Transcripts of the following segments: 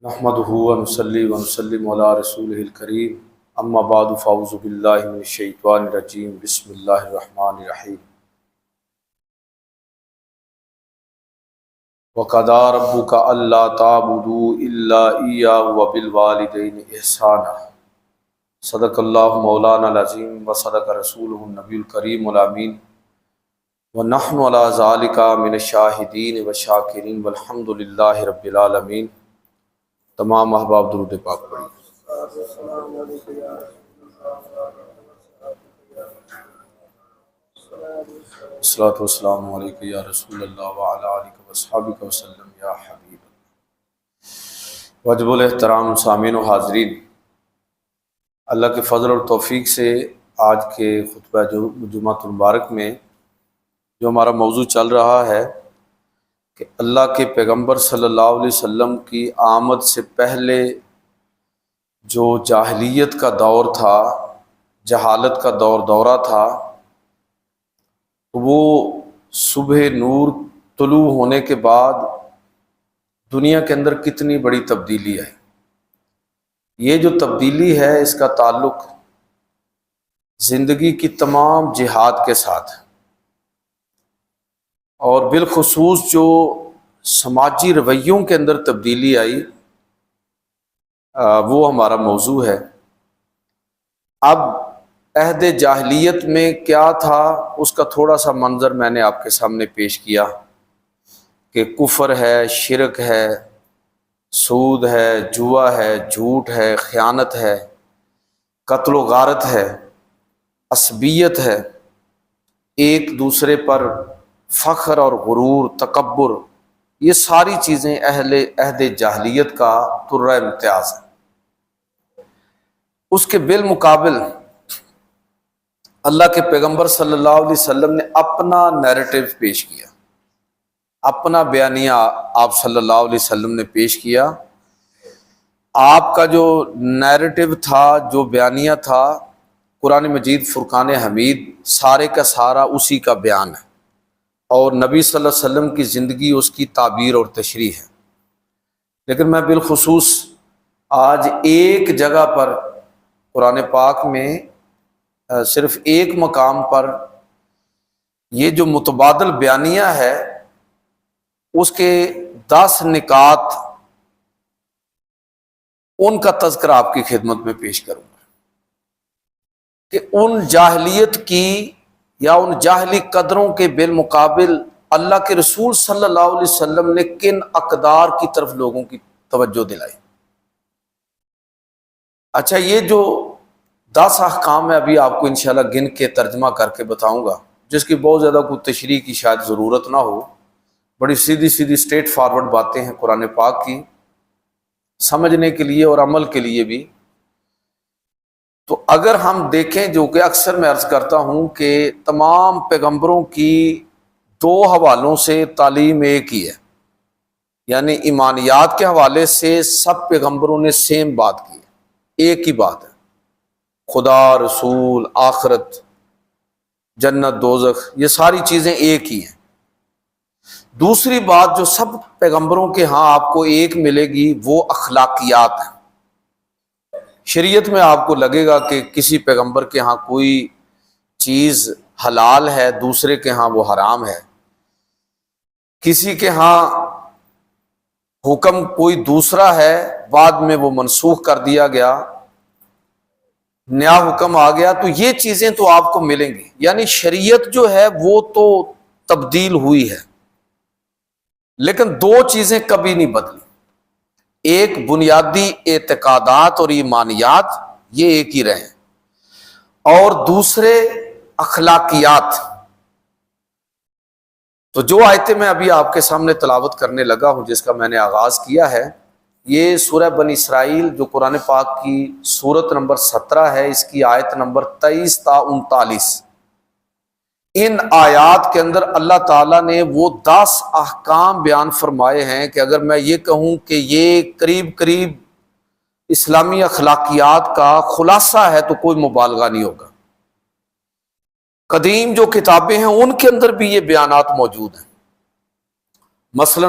نحمدہ ونصلی ونسلم علی رسولہ الکریم اما بعد فاعوذ باللہ من الشیطان الرجیم بسم اللہ الرحمن الرحیم وقضى ربک الا تعبدوا الا ایاہ وبالوالدین احسانا صدق اللہ مولانا العظیم وصدق رسولہ النبی الکریم الامین ونحن علی ذلک من الشاہدین والشاکرین والحمد للہ رب العالمین۔ تمام احباب درود پاک پڑھیں۔ الصلاۃ والسلام علیک یا رسول اللہ وعلی آلہ واصحابہ وسلم یا حبیب اللہ۔ واجب الاحترام سامعین و حاضرین، اللہ کے فضل اور توفیق سے آج کے خطبہ جمعہ المبارک میں جو ہمارا موضوع چل رہا ہے کہ اللہ کے پیغمبر صلی اللہ علیہ وسلم کی آمد سے پہلے جو جاہلیت کا دور تھا، جہالت کا دورہ تھا، وہ صبح نور طلوع ہونے کے بعد دنیا کے اندر کتنی بڑی تبدیلی آئی۔ یہ جو تبدیلی ہے اس کا تعلق زندگی کی تمام جہات کے ساتھ ہے، اور بالخصوص جو سماجی رویوں کے اندر تبدیلی آئی وہ ہمارا موضوع ہے۔ اب عہد جاہلیت میں کیا تھا اس کا تھوڑا سا منظر میں نے آپ کے سامنے پیش کیا کہ کفر ہے، شرک ہے، سود ہے، جوا ہے، جھوٹ ہے، خیانت ہے، قتل و غارت ہے، عصبیت ہے، ایک دوسرے پر فخر اور غرور، تکبر، یہ ساری چیزیں عہد جاہلیت کا طرہ امتیاز ہے۔ اس کے بالمقابل اللہ کے پیغمبر صلی اللہ علیہ وسلم نے اپنا نیریٹو پیش کیا، اپنا بیانیہ آپ صلی اللہ علیہ وسلم نے پیش کیا۔ آپ کا جو نیریٹو تھا، جو بیانیہ تھا، قرآن مجید فرقان حمید سارے کا سارا اسی کا بیان ہے، اور نبی صلی اللہ علیہ وسلم کی زندگی اس کی تعبیر اور تشریح ہے۔ لیکن میں بالخصوص آج ایک جگہ پر قرآن پاک میں صرف ایک مقام پر یہ جو متبادل بیانیہ ہے اس کے 10 نکات ان کا تذکرہ آپ کی خدمت میں پیش کروں گا کہ ان جاہلیت کی یا ان جاہلی قدروں کے بالمقابل اللہ کے رسول صلی اللہ علیہ وسلم نے کن اقدار کی طرف لوگوں کی توجہ دلائی۔ اچھا، یہ جو 10 احکام میں ابھی آپ کو انشاءاللہ گن کے ترجمہ کر کے بتاؤں گا، جس کی بہت زیادہ کوئی تشریح کی شاید ضرورت نہ ہو، بڑی سیدھی سیدھی اسٹریٹ فارورڈ باتیں ہیں قرآن پاک کی، سمجھنے کے لیے اور عمل کے لیے بھی۔ تو اگر ہم دیکھیں، جو کہ اکثر میں عرض کرتا ہوں کہ تمام پیغمبروں کی 2 حوالوں سے تعلیم ایک ہی ہے، یعنی ایمانیات کے حوالے سے سب پیغمبروں نے سیم بات کی ہے، ایک ہی بات ہے، خدا، رسول، آخرت، جنت، دوزخ، یہ ساری چیزیں ایک ہی ہیں۔ دوسری بات جو سب پیغمبروں کے ہاں آپ کو ایک ملے گی وہ اخلاقیات ہیں۔ شریعت میں آپ کو لگے گا کہ کسی پیغمبر کے ہاں کوئی چیز حلال ہے، دوسرے کے ہاں وہ حرام ہے، کسی کے ہاں حکم کوئی دوسرا ہے، بعد میں وہ منسوخ کر دیا گیا، نیا حکم آ گیا، تو یہ چیزیں تو آپ کو ملیں گی۔ یعنی شریعت جو ہے وہ تو تبدیل ہوئی ہے، لیکن 2 چیزیں کبھی نہیں بدلی۔ ایک بنیادی اعتقادات اور ایمانیات، یہ ایک ہی رہے، اور دوسرے اخلاقیات۔ تو جو آیتیں میں ابھی آپ کے سامنے تلاوت کرنے لگا ہوں، جس کا میں نے آغاز کیا ہے، یہ سورہ بنی اسرائیل جو قرآن پاک کی سورت نمبر 17 ہے، اس کی آیت نمبر 23 تا 39۔ ان آیات کے اندر اللہ تعالیٰ نے وہ 10 احکام بیان فرمائے ہیں کہ اگر میں یہ کہوں کہ یہ قریب اسلامی اخلاقیات کا خلاصہ ہے تو کوئی مبالغہ نہیں ہوگا۔ قدیم جو کتابیں ہیں ان کے اندر بھی یہ بیانات موجود ہیں۔ مثلا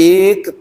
1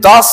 10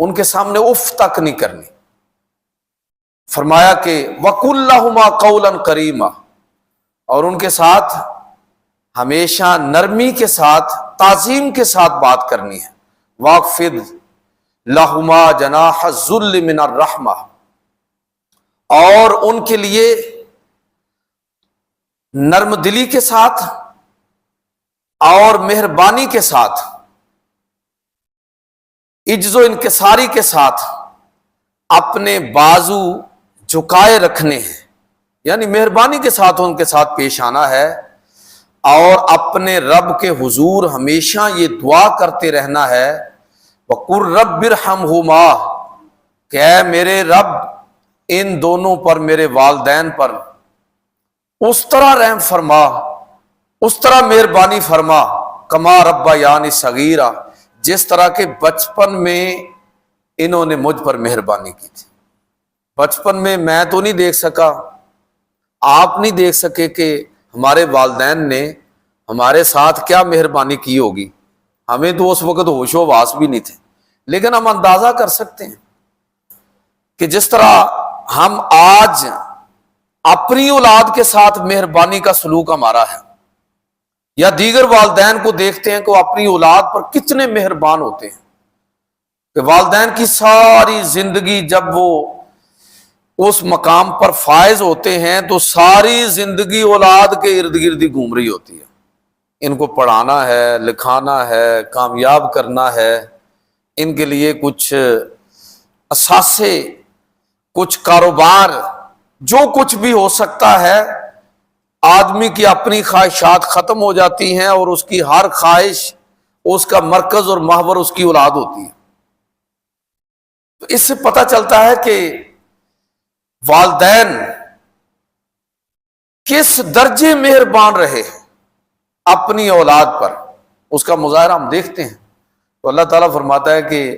ان کے سامنے اف تک نہیں کرنی۔ فرمایا کہ وَقُلْ لَهُمَا قَوْلًا كَرِيمًا، اور ان کے ساتھ ہمیشہ نرمی کے ساتھ، تعظیم کے ساتھ بات کرنی ہے۔ وَاخْفِضْ لَهُمَا جَنَاحَ الذُّلِّ مِنَ الرَّحْمَةِ، اور ان کے لیے نرم دلی کے ساتھ اور مہربانی کے ساتھ، عجز و انکساری کے ساتھ اپنے بازو جھکائے رکھنے ہیں، یعنی مہربانی کے ساتھ ان کے ساتھ پیش آنا ہے، اور اپنے رب کے حضور ہمیشہ یہ دعا کرتے رہنا ہے وَقُلْ رَبِّ ارْحَمْهُمَا، کہ اے میرے رب ان دونوں پر، میرے والدین پر اس طرح رحم فرما، اس طرح مہربانی فرما، کما ربیانی صغیرا، جس طرح کے بچپن میں انہوں نے مجھ پر مہربانی کی تھی۔ بچپن میں تو نہیں دیکھ سکا، آپ نہیں دیکھ سکے کہ ہمارے والدین نے ہمارے ساتھ کیا مہربانی کی ہوگی، ہمیں تو اس وقت ہوش و واس بھی نہیں تھے، لیکن ہم اندازہ کر سکتے ہیں کہ جس طرح ہم آج اپنی اولاد کے ساتھ مہربانی کا سلوک ہمارا ہے، یا دیگر والدین کو دیکھتے ہیں کہ وہ اپنی اولاد پر کتنے مہربان ہوتے ہیں، کہ والدین کی ساری زندگی جب وہ اس مقام پر فائز ہوتے ہیں تو ساری زندگی اولاد کے ارد گرد ہی گھوم رہی ہوتی ہے، ان کو پڑھانا ہے، لکھانا ہے، کامیاب کرنا ہے، ان کے لیے کچھ اثاثے، کچھ کاروبار، جو کچھ بھی ہو سکتا ہے، آدمی کی اپنی خواہشات ختم ہو جاتی ہیں اور اس کی ہر خواہش، اس کا مرکز اور محور اس کی اولاد ہوتی ہے۔ تو اس سے پتہ چلتا ہے کہ والدین کس درجے مہربان رہے اپنی اولاد پر، اس کا مظاہرہ ہم دیکھتے ہیں۔ تو اللہ تعالیٰ فرماتا ہے کہ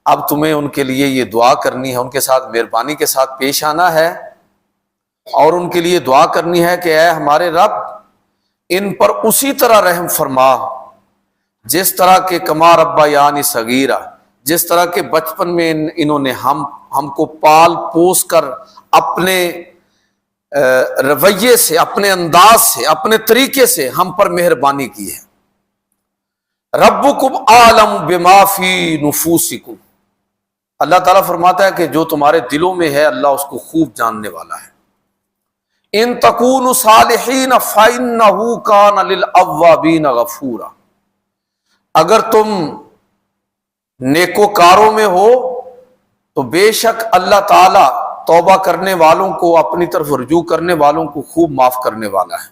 اب تمہیں ان کے لیے یہ دعا کرنی ہے، ان کے ساتھ مہربانی کے ساتھ پیش آنا ہے، اور ان کے لیے دعا کرنی ہے کہ اے ہمارے رب ان پر اسی طرح رحم فرما جس طرح کے کما ربا یعنی صغیرہ، جس طرح کے بچپن میں انہوں نے ہم کو پال پوس کر اپنے رویے سے، اپنے انداز سے، اپنے طریقے سے ہم پر مہربانی کی ہے۔ ربکم اعلم بما فی نفوسکم، اللہ تعالیٰ فرماتا ہے کہ جو تمہارے دلوں میں ہے اللہ اس کو خوب جاننے والا ہے۔ ان تکونوا صالحین فإنہ کان للأوابین غفورا، اگر تم نیکوکاروں میں ہو تو بے شک اللہ تعالیٰ توبہ کرنے والوں کو، اپنی طرف رجوع کرنے والوں کو خوب معاف کرنے والا ہے۔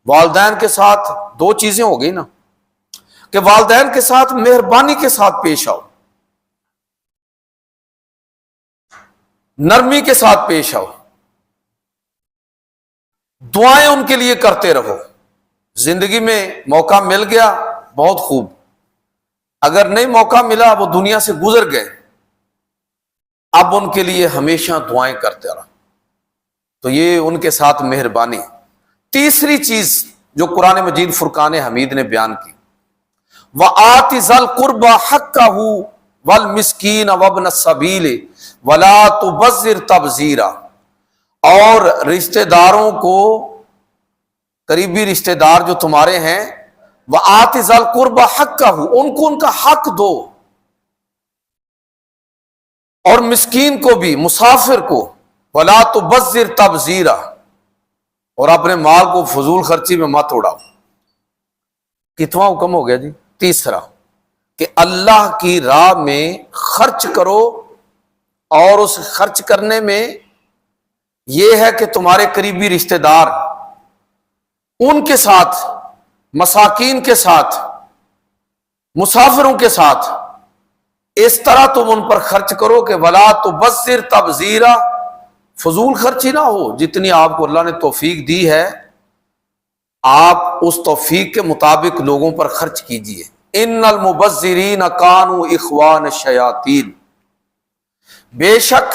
والدین کے ساتھ دو چیزیں ہو گئی نا، کہ والدین کے ساتھ مہربانی کے ساتھ پیش آؤ، نرمی کے ساتھ پیش آؤ، دعائیں ان کے لیے کرتے رہو۔ زندگی میں موقع مل گیا بہت خوب، اگر نہیں موقع ملا وہ دنیا سے گزر گئے، اب ان کے لیے ہمیشہ دعائیں کرتے رہو، تو یہ ان کے ساتھ مہربانی۔ تیسری چیز جو قرآن مجید فرقان حمید نے بیان کی، وَآتِ ذَا الْقُرْبَى حَقَّهُ وَالْمِسْكِينَ وَابْنَ السَّبِيلِ وَلَا تُبَذِّرْ تَبْذِيرًا، اور رشتہ داروں کو، قریبی رشتہ دار جو تمہارے ہیں، وَآتِ ذَا الْقُرْبَى حَقَّهُ، ان کو ان کا حق دو، اور مسکین کو بھی، مسافر کو، وَلَا تُبَذِّرْ تَبْذِيرًا، اور اپنے مال کو فضول خرچی میں مت اڑاؤ۔ کتواں حکم ہو گیا جی؟ تیسرا، کہ اللہ کی راہ میں خرچ کرو، اور اس خرچ کرنے میں یہ ہے کہ تمہارے قریبی رشتہ دار، ان کے ساتھ، مساکین کے ساتھ، مسافروں کے ساتھ اس طرح تم ان پر خرچ کرو کہ ولا تبذر تبذیرا، فضول خرچی نہ ہو، جتنی آپ کو اللہ نے توفیق دی ہے آپ اس توفیق کے مطابق لوگوں پر خرچ کیجئے۔ ان المبذرین کانوا اخوان الشیاطین، بے شک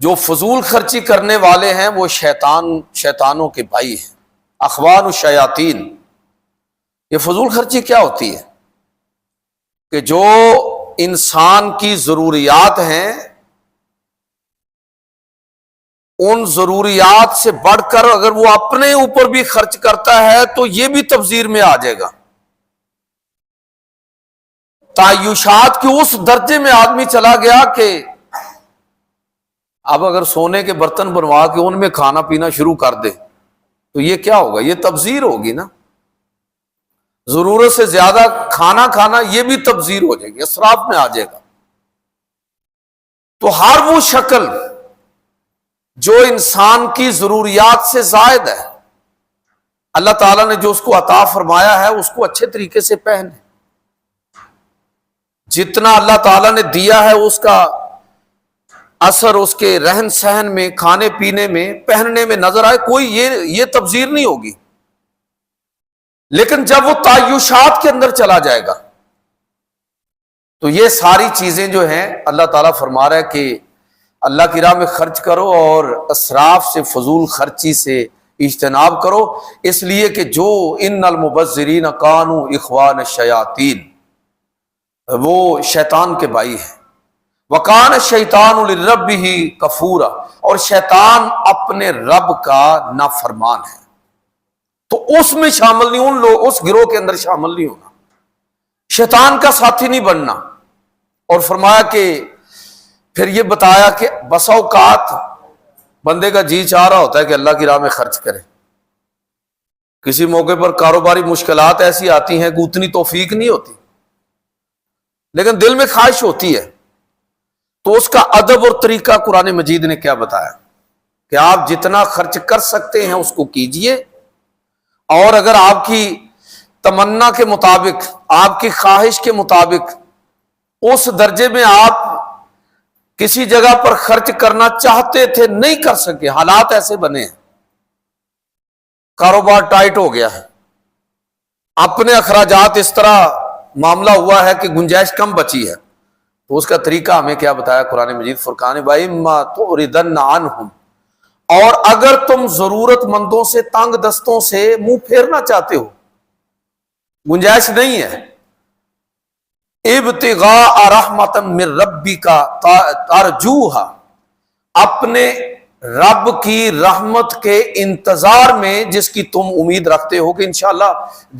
جو فضول خرچی کرنے والے ہیں وہ شیطانوں کے بھائی ہیں۔ اخوان الشیاطین، یہ فضول خرچی کیا ہوتی ہے؟ کہ جو انسان کی ضروریات ہیں ان ضروریات سے بڑھ کر اگر وہ اپنے اوپر بھی خرچ کرتا ہے تو یہ بھی تبذیر میں آ جائے گا. تعیشات کے اس درجے میں آدمی چلا گیا کہ اب اگر سونے کے برتن بنوا کے ان میں کھانا پینا شروع کر دے تو یہ کیا ہوگا؟ یہ تبذیر ہوگی نا. ضرورت سے زیادہ کھانا کھانا یہ بھی تبذیر ہو جائے گی، اسراف میں آ جائے گا. تو ہر وہ شکل جو انسان کی ضروریات سے زائد ہے، اللہ تعالیٰ نے جو اس کو عطا فرمایا ہے اس کو اچھے طریقے سے پہنے. جتنا اللہ تعالیٰ نے دیا ہے اس کا اثر اس کے رہن سہن میں، کھانے پینے میں، پہننے میں نظر آئے، کوئی یہ تبذیر نہیں ہوگی. لیکن جب وہ تعیشات کے اندر چلا جائے گا تو یہ ساری چیزیں جو ہیں اللہ تعالیٰ فرما رہا ہے کہ اللہ کی راہ میں خرچ کرو اور اسراف سے، فضول خرچی سے اجتناب کرو، اس لیے کہ جو ان المبذرین کانوا اخوان الشیاطین، وہ شیطان کے بھائی ہیں. وَكَانَ الشَّيْطَانُ لِرَبِّهِ كَفُورًا، اور شیطان اپنے رب کا نافرمان ہے. تو اس میں شامل نہیں، ان لوگ اس گروہ کے اندر شامل نہیں ہونا، شیطان کا ساتھی نہیں بننا. اور فرمایا کہ پھر یہ بتایا کہ بسا اوقات بندے کا جی چاہ رہا ہوتا ہے کہ اللہ کی راہ میں خرچ کرے، کسی موقع پر کاروباری مشکلات ایسی آتی ہیں کہ اتنی توفیق نہیں ہوتی، لیکن دل میں خواہش ہوتی ہے. تو اس کا ادب اور طریقہ قرآن مجید نے کیا بتایا کہ آپ جتنا خرچ کر سکتے ہیں اس کو کیجئے، اور اگر آپ کی تمنا کے مطابق، آپ کی خواہش کے مطابق اس درجے میں آپ کسی جگہ پر خرچ کرنا چاہتے تھے، نہیں کر سکے، حالات ایسے بنے ہیں، کاروبار ٹائٹ ہو گیا ہے، اپنے اخراجات اس طرح معاملہ ہوا ہے کہ گنجائش کم بچی ہے، تو اس کا طریقہ ہمیں کیا بتایا قرآن مجید فرقان وَإِمَّا تُعْرِضَنَّ عَنْهُمْ، اور اگر تم ضرورت مندوں سے، تنگ دستوں سے منہ پھیرنا چاہتے ہو، گنجائش نہیں ہے، ابتغاء رحمت من ربک ترجوہا، اپنے رب کی رحمت کے انتظار میں جس کی تم امید رکھتے ہو کہ انشاءاللہ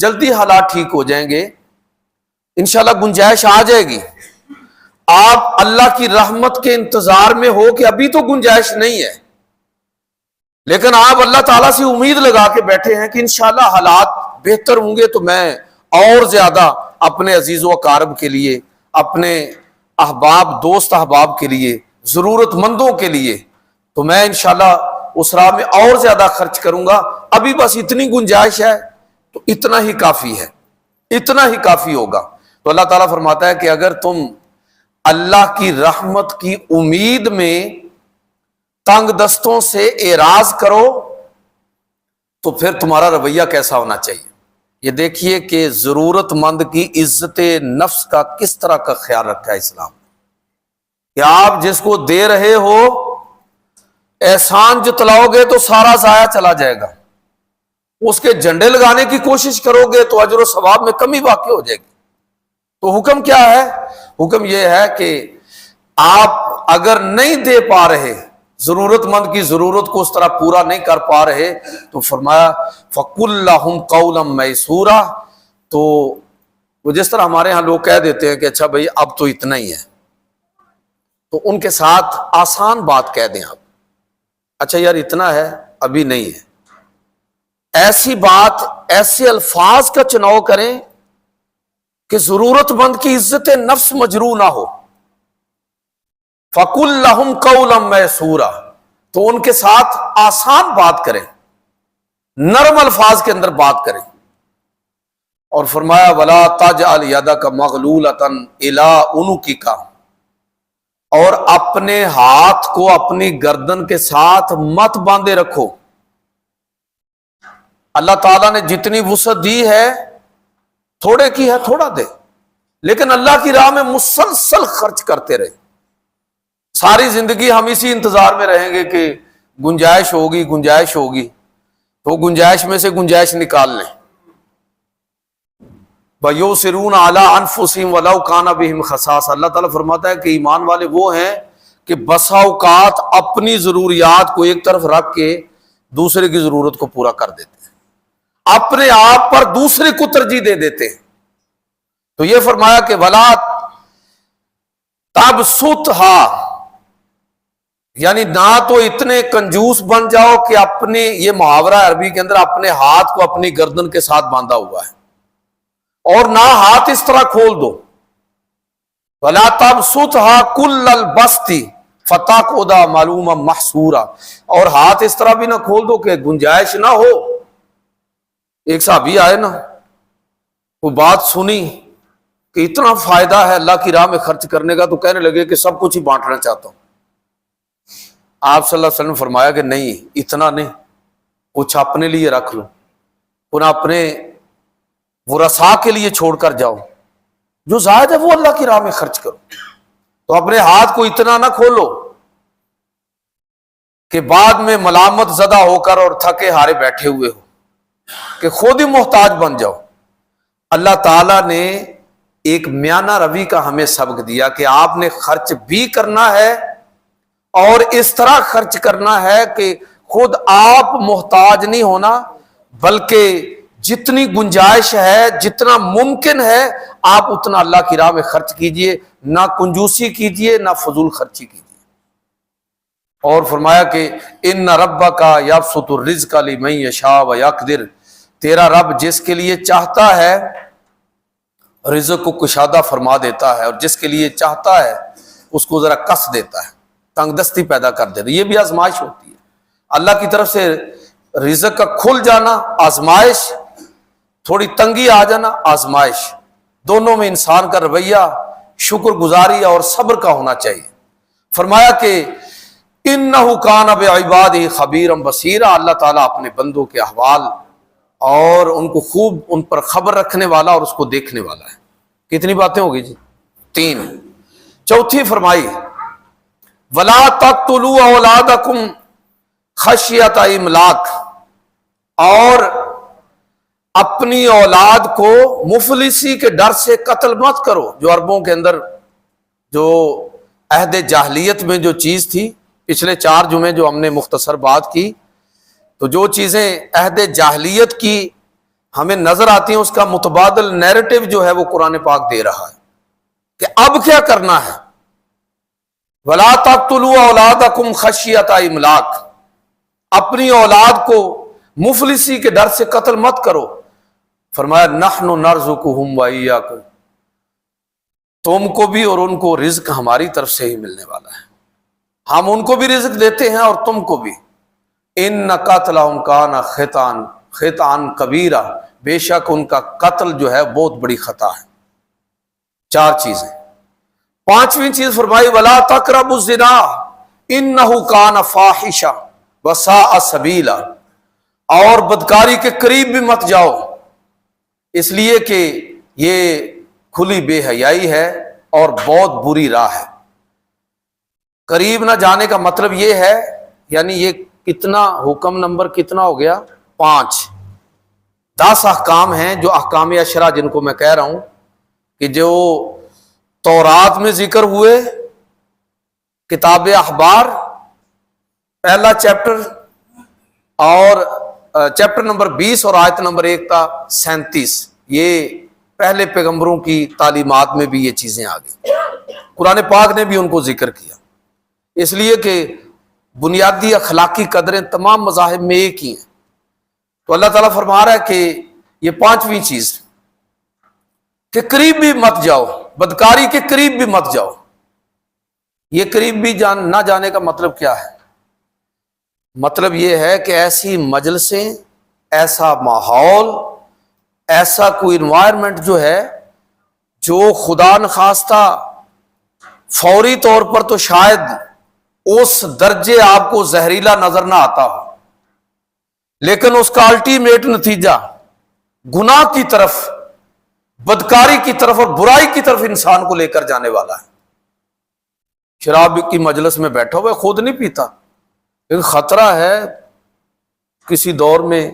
جلدی حالات ٹھیک ہو جائیں گے، انشاءاللہ گنجائش آ جائے گی. آپ اللہ کی رحمت کے انتظار میں ہو کہ ابھی تو گنجائش نہیں ہے، لیکن آپ اللہ تعالیٰ سے امید لگا کے بیٹھے ہیں کہ انشاءاللہ حالات بہتر ہوں گے تو میں اور زیادہ اپنے عزیز و اقارب کے لیے، اپنے احباب، دوست احباب کے لیے، ضرورت مندوں کے لیے، تو میں انشاءاللہ اس راہ میں اور زیادہ خرچ کروں گا. ابھی بس اتنی گنجائش ہے تو اتنا ہی کافی ہے، اتنا ہی کافی ہوگا. تو اللہ تعالیٰ فرماتا ہے کہ اگر تم اللہ کی رحمت کی امید میں تنگ دستوں سے اعراض کرو تو پھر تمہارا رویہ کیسا ہونا چاہیے. یہ دیکھیے کہ ضرورت مند کی عزت نفس کا کس طرح کا خیال رکھا ہے اسلام، کہ آپ جس کو دے رہے ہو احسان جتلاؤ گے تو سارا ضائع چلا جائے گا، اس کے جھنڈے لگانے کی کوشش کرو گے تو اجر و ثواب میں کمی واقع ہو جائے گی. تو حکم کیا ہے؟ حکم یہ ہے کہ آپ اگر نہیں دے پا رہے، ضرورت مند کی ضرورت کو اس طرح پورا نہیں کر پا رہے، تو فرمایا فَقُلْ لَهُمْ قَوْلًا مَيْسُورًا، تو وہ جس طرح ہمارے ہاں لوگ کہہ دیتے ہیں کہ اچھا بھائی اب تو اتنا ہی ہے، تو ان کے ساتھ آسان بات کہہ دیں آپ، اچھا یار اتنا ہے، ابھی نہیں ہے. ایسی بات، ایسے الفاظ کا چناؤ کریں کہ ضرورت مند کی عزت نفس مجروح نہ ہو. فَقُلْ لَهُمْ قَوْلًا مَيْسُورًا، تو ان کے ساتھ آسان بات کریں، نرم الفاظ کے اندر بات کریں. اور فرمایا وَلَا تَجْعَلْ يَدَكَ مَغْلُولَةً إِلَىٰ عُنُقِكَ، اور اپنے ہاتھ کو اپنی گردن کے ساتھ مت باندھے رکھو. اللہ تعالیٰ نے جتنی وسعت دی ہے، تھوڑے کی ہے تھوڑا دے، لیکن اللہ کی راہ میں مسلسل خرچ کرتے رہے. ساری زندگی ہم اسی انتظار میں رہیں گے کہ گنجائش ہوگی، گنجائش ہوگی، تو گنجائش میں سے گنجائش نکال لیں. وَيُؤْثِرُونَ عَلَىٰ أَنفُسِهِمْ وَلَوْ كَانَ بِهِمْ خَصَاصَۃ، اللہ تعالیٰ فرماتا ہے کہ ایمان والے وہ ہیں کہ بسا اوقات اپنی ضروریات کو ایک طرف رکھ کے دوسرے کی ضرورت کو پورا کر دیتے ہیں، اپنے آپ پر دوسرے کو ترجیح دے دیتے ہیں۔ تو یہ فرمایا کہ وَلَا تَبْسُطْهَا، یعنی نہ تو اتنے کنجوس بن جاؤ کہ اپنے، یہ محاورہ عربی کے اندر اپنے ہاتھ کو اپنی گردن کے ساتھ باندھا ہوا ہے، اور نہ ہاتھ اس طرح کھول دو۔ وَلَا تَبْسُطْهَا كُلَّ الْبَسْطِ فَتَقْعُدَ مَلُومًا مَحْسُورًا، اور ہاتھ اس طرح بھی نہ کھول دو کہ گنجائش نہ ہو۔ ایک صحابی آئے نا، وہ بات سنی کہ اتنا فائدہ ہے اللہ کی راہ میں خرچ کرنے کا، تو کہنے لگے کہ سب کچھ ہی بانٹنا چاہتا ہوں۔ آپ صلی اللہ علیہ وسلم نے فرمایا کہ نہیں، اتنا نہیں، کچھ اپنے لیے رکھ لو، انہیں اپنے ورثاء کے لیے چھوڑ کر جاؤ، جو زائد ہے وہ اللہ کی راہ میں خرچ کرو۔ تو اپنے ہاتھ کو اتنا نہ کھولو کہ بعد میں ملامت زدہ ہو کر اور تھکے ہارے بیٹھے ہوئے ہو، کہ خود ہی محتاج بن جاؤ۔ اللہ تعالیٰ نے ایک میانہ روی کا ہمیں سبق دیا کہ آپ نے خرچ بھی کرنا ہے اور اس طرح خرچ کرنا ہے کہ خود آپ محتاج نہیں ہونا، بلکہ جتنی گنجائش ہے، جتنا ممکن ہے، آپ اتنا اللہ کی راہ میں خرچ کیجئے، نہ کنجوسی کیجئے، نہ فضول خرچی کیجئے۔ اور فرمایا کہ ان ربک یبسط الرزق لمن یشاء ویقدر، تیرا رب جس کے لیے چاہتا ہے رزق کو کشادہ فرما دیتا ہے، اور جس کے لیے چاہتا ہے اس کو ذرا کس دیتا ہے، تنگ دستی پیدا کر دیتا ہے۔ یہ بھی آزمائش ہوتی ہے، اللہ کی طرف سے رزق کا کھل جانا آزمائش، تھوڑی تنگی آ جانا آزمائش، دونوں میں انسان کا رویہ شکر گزاری اور صبر کا ہونا چاہیے۔ فرمایا کہ انہ کان بعبادہ خبیرا بصیرا، اللہ تعالیٰ اپنے بندوں کے احوال اور ان کو خوب ان پر خبر رکھنے والا اور اس کو دیکھنے والا ہے۔ کتنی باتیں ہوگی جی؟ 3۔ چوتھی فرمائی وَلَا تَقْتُلُوا أَوْلَادَكُمْ خَشْيَةَ إِمْلَاقٍ، اور اپنی اولاد کو مفلسی کے ڈر سے قتل مت کرو۔ جو عربوں کے اندر جو عہد جاہلیت میں جو چیز تھی، پچھلے 4 جمعے جو ہم نے مختصر بات کی، تو جو چیزیں عہد جاہلیت کی ہمیں نظر آتی ہیں، اس کا متبادل نیریٹو جو ہے وہ قرآن پاک دے رہا ہے کہ اب کیا کرنا ہے۔ وَلَا تَقْتُلُوا أَوْلَادَكُمْ خَشْيَةَ إِمْلَاقٍ، اپنی اولاد کو مفلسی کے ڈر سے قتل مت کرو۔ فرمایا نَحْنُ نَرْزُقُهُمْ وَإِيَّاكُمْ، تم کو بھی اور ان کو رزق ہماری طرف سے ہی ملنے والا ہے، ہم ان کو بھی رزق دیتے ہیں اور تم کو بھی۔ إِنَّ قَتْلَهُمْ كَانَ خِطْئًا كَبِيرًا، بے شک ان کا قتل جو ہے بہت بڑی خطا ہے۔ 4 چیزیں۔ 5ویں چیز فرمائی وَلَا تَقْرَبُوا الزِّنَا إِنَّهُ كَانَ فَاحِشًا وَسَاءَ سَبِيلًا، اور بدکاری کے قریب بھی مت جاؤ، اس لیے کہ یہ کھلی بے حیائی ہے اور بہت بری راہ ہے۔ قریب نہ جانے کا مطلب یہ ہے، یعنی یہ کتنا حکم نمبر کتنا ہو گیا؟ 5۔ 10 احکام ہیں جو احکام عشرہ جن کو میں کہہ رہا ہوں کہ جو تورات میں ذکر ہوئے، کتاب احبار پہلا چیپٹر اور چیپٹر نمبر 20 اور آیت نمبر 1 تا 37، یہ پہلے پیغمبروں کی تعلیمات میں بھی یہ چیزیں آ گئی، قرآن پاک نے بھی ان کو ذکر کیا، اس لیے کہ بنیادی اخلاقی قدریں تمام مذاہب میں ایک ہی ہیں۔ تو اللہ تعالیٰ فرما رہا ہے کہ یہ 5ویں چیز کہ قریب بھی مت جاؤ، بدکاری کے قریب بھی مت جاؤ۔ یہ قریب بھی نہ جانے کا مطلب کیا ہے؟ مطلب یہ ہے کہ ایسی مجلسیں، ایسا ماحول، ایسا کوئی انوائرمنٹ جو ہے جو خدا نخواستہ فوری طور پر تو شاید اس درجے آپ کو زہریلا نظر نہ آتا ہو، لیکن اس کا الٹیمیٹ نتیجہ گناہ کی طرف، بدکاری کی طرف اور برائی کی طرف انسان کو لے کر جانے والا ہے۔ شراب کی مجلس میں بیٹھا ہوا ہے، خود نہیں پیتا، لیکن خطرہ ہے کسی دور میں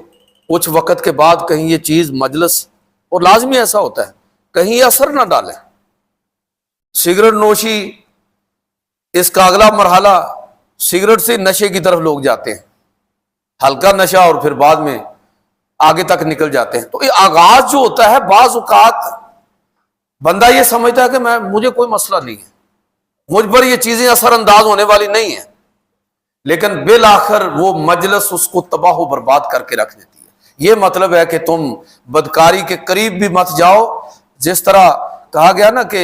کچھ وقت کے بعد کہیں یہ چیز مجلس اور لازمی ایسا ہوتا ہے، کہیں اثر نہ ڈالے۔ سگریٹ نوشی اس کا اگلا مرحلہ، سگریٹ سے نشے کی طرف لوگ جاتے ہیں، ہلکا نشہ، اور پھر بعد میں آگے تک نکل جاتے ہیں۔ تو یہ آغاز جو ہوتا ہے، بعض اوقات بندہ یہ سمجھتا ہے کہ مجھے کوئی مسئلہ نہیں ہے، مجھ پر یہ چیزیں اثر انداز ہونے والی نہیں ہیں، لیکن بالآخر وہ مجلس اس کو تباہ و برباد کر کے رکھ دیتی ہے۔ یہ مطلب ہے کہ تم بدکاری کے قریب بھی مت جاؤ، جس طرح کہا گیا نا کہ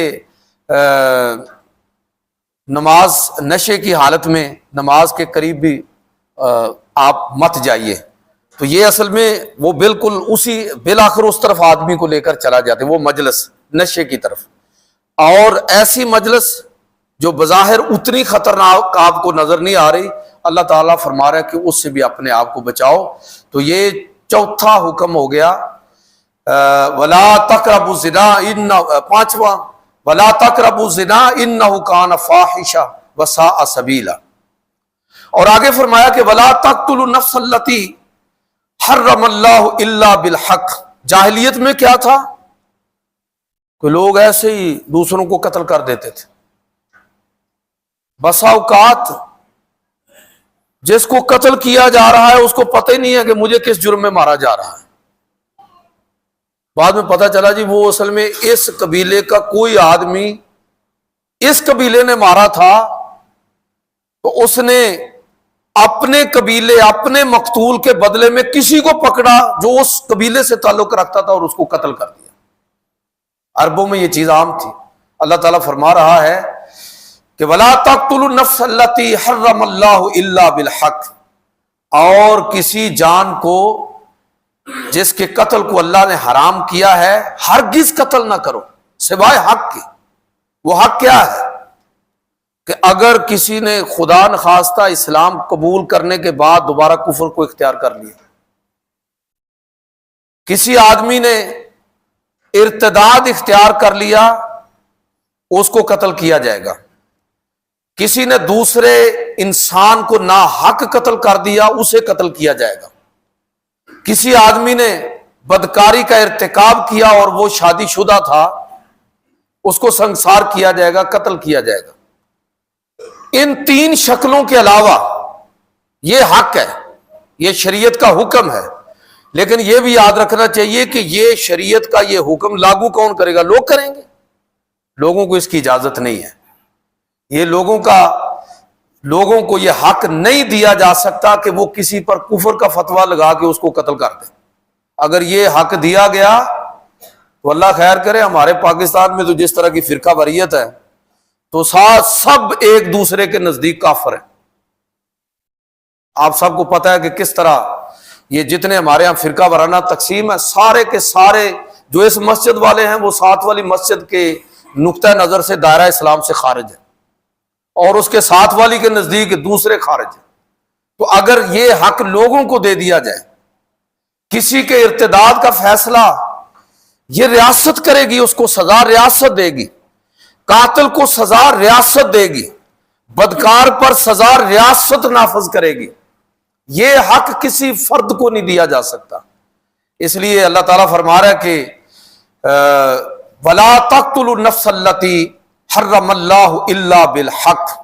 نماز، نشے کی حالت میں نماز کے قریب بھی آپ مت جائیے۔ تو یہ اصل میں وہ بالکل اسی بالآخر اس طرف آدمی کو لے کر چلا جاتے، وہ مجلس نشے کی طرف۔ اور ایسی مجلس جو بظاہر اتنی خطرناک آپ کو نظر نہیں آ رہی، اللہ تعالیٰ فرما رہا ہے کہ اس سے بھی اپنے آپ کو بچاؤ۔ تو یہ چوتھا حکم ہو گیا، وَلَا تَقْرَبُوا الزِّنَا، پانچواں وَلَا تَقْرَبُوا الزِّنَا إِنَّهُ كَانَ فَاحِشًا وَسَاءَ سَبِيلًا۔ اور آگے فرمایا کہ وَلَا تَقْتُلُوا النَّفْسَ الَّتِي حَرَّمَ اللَّهُ إِلَّا بِالْحَقِّ۔ جاہلیت میں کیا تھا کہ لوگ ایسے ہی دوسروں کو قتل کر دیتے تھے۔ بسا اوقات جس کو قتل کیا جا رہا ہے اس کو پتہ ہی نہیں ہے کہ مجھے کس جرم میں مارا جا رہا ہے۔ بعد میں پتہ چلا جی وہ اصل میں اس قبیلے کا کوئی آدمی اس قبیلے نے مارا تھا، تو اس نے اپنے قبیلے، اپنے مقتول کے بدلے میں کسی کو پکڑا جو اس قبیلے سے تعلق رکھتا تھا اور اس کو قتل کر دیا۔ عربوں میں یہ چیز عام تھی۔ اللہ تعالیٰ فرما رہا ہے کہ وَلَا تَقْتُلُوا النَّفْسَ الَّتِي حَرَّمَ اللَّهُ إِلَّا بِالْحَقِّ، اور کسی جان کو جس کے قتل کو اللہ نے حرام کیا ہے ہرگز قتل نہ کرو سوائے حق کے۔ وہ حق کیا ہے کہ اگر کسی نے خدا نخواستہ اسلام قبول کرنے کے بعد دوبارہ کفر کو اختیار کر لیا، کسی آدمی نے ارتداد اختیار کر لیا، اس کو قتل کیا جائے گا۔ کسی نے دوسرے انسان کو ناحق قتل کر دیا، اسے قتل کیا جائے گا۔ کسی آدمی نے بدکاری کا ارتکاب کیا اور وہ شادی شدہ تھا، اس کو سنسار کیا جائے گا، قتل کیا جائے گا۔ ان تین شکلوں کے علاوہ یہ حق ہے، یہ شریعت کا حکم ہے، لیکن یہ بھی یاد رکھنا چاہیے کہ یہ شریعت کا یہ حکم لاگو کون کرے گا؟ لوگ کریں گے۔ لوگوں کو اس کی اجازت نہیں ہے۔ یہ لوگوں کو یہ حق نہیں دیا جا سکتا کہ وہ کسی پر کفر کا فتویٰ لگا کے اس کو قتل کر دیں۔ اگر یہ حق دیا گیا تو اللہ خیر کرے، ہمارے پاکستان میں تو جس طرح کی فرقہ واریت ہے تو سب ایک دوسرے کے نزدیک کافر ہیں۔ آپ سب کو پتہ ہے کہ کس طرح یہ جتنے ہمارے ہاں فرقہ وارانہ تقسیم ہے، سارے کے سارے جو اس مسجد والے ہیں وہ ساتھ والی مسجد کے نقطہ نظر سے دائرہ اسلام سے خارج ہے، اور اس کے ساتھ والی کے نزدیک دوسرے خارج ہیں۔ تو اگر یہ حق لوگوں کو دے دیا جائے، کسی کے ارتداد کا فیصلہ یہ ریاست کرے گی، اس کو سزا ریاست دے گی، قاتل کو سزا ریاست دے گی، بدکار پر سزا ریاست نافذ کرے گی، یہ حق کسی فرد کو نہیں دیا جا سکتا۔ اس لیے اللہ تعالیٰ فرما رہا ہے کہ وَلَا تَقْتُلُوا النَّفْسَ الَّتِي حَرَّمَ اللَّهُ إِلَّا بِالْحَقِّ۔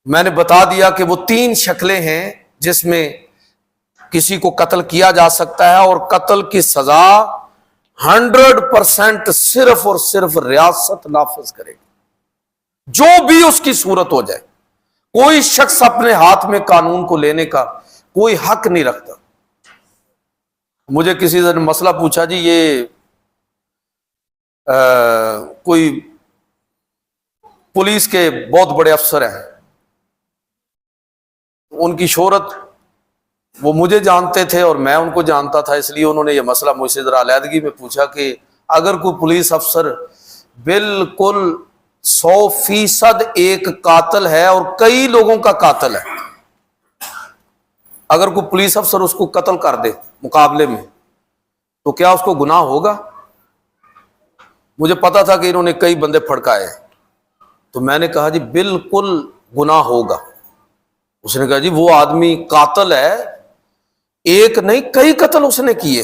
میں نے بتا دیا کہ وہ تین شکلیں ہیں جس میں کسی کو قتل کیا جا سکتا ہے، اور قتل کی سزا 100% صرف اور صرف ریاست نافذ کرے گی، جو بھی اس کی صورت ہو جائے۔ کوئی شخص اپنے ہاتھ میں قانون کو لینے کا کوئی حق نہیں رکھتا۔ مجھے کسی نے مسئلہ پوچھا، جی یہ کوئی پولیس کے بہت بڑے افسر ہیں، ان کی شہرت، وہ مجھے جانتے تھے اور میں ان کو جانتا تھا، اس لیے انہوں نے یہ مسئلہ مجھ سے ذرا علیحدگی میں پوچھا کہ اگر کوئی پولیس افسر بالکل 100% ایک قاتل ہے اور کئی لوگوں کا قاتل ہے، اگر کوئی پولیس افسر اس کو قتل کر دے مقابلے میں، تو کیا اس کو گناہ ہوگا؟ مجھے پتا تھا کہ انہوں نے کئی بندے پھڑکائے، تو میں نے کہا جی بالکل گناہ ہوگا۔ اس نے کہا جی وہ آدمی قاتل ہے، ایک نہیں کئی قتل اس نے کیے،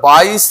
22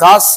10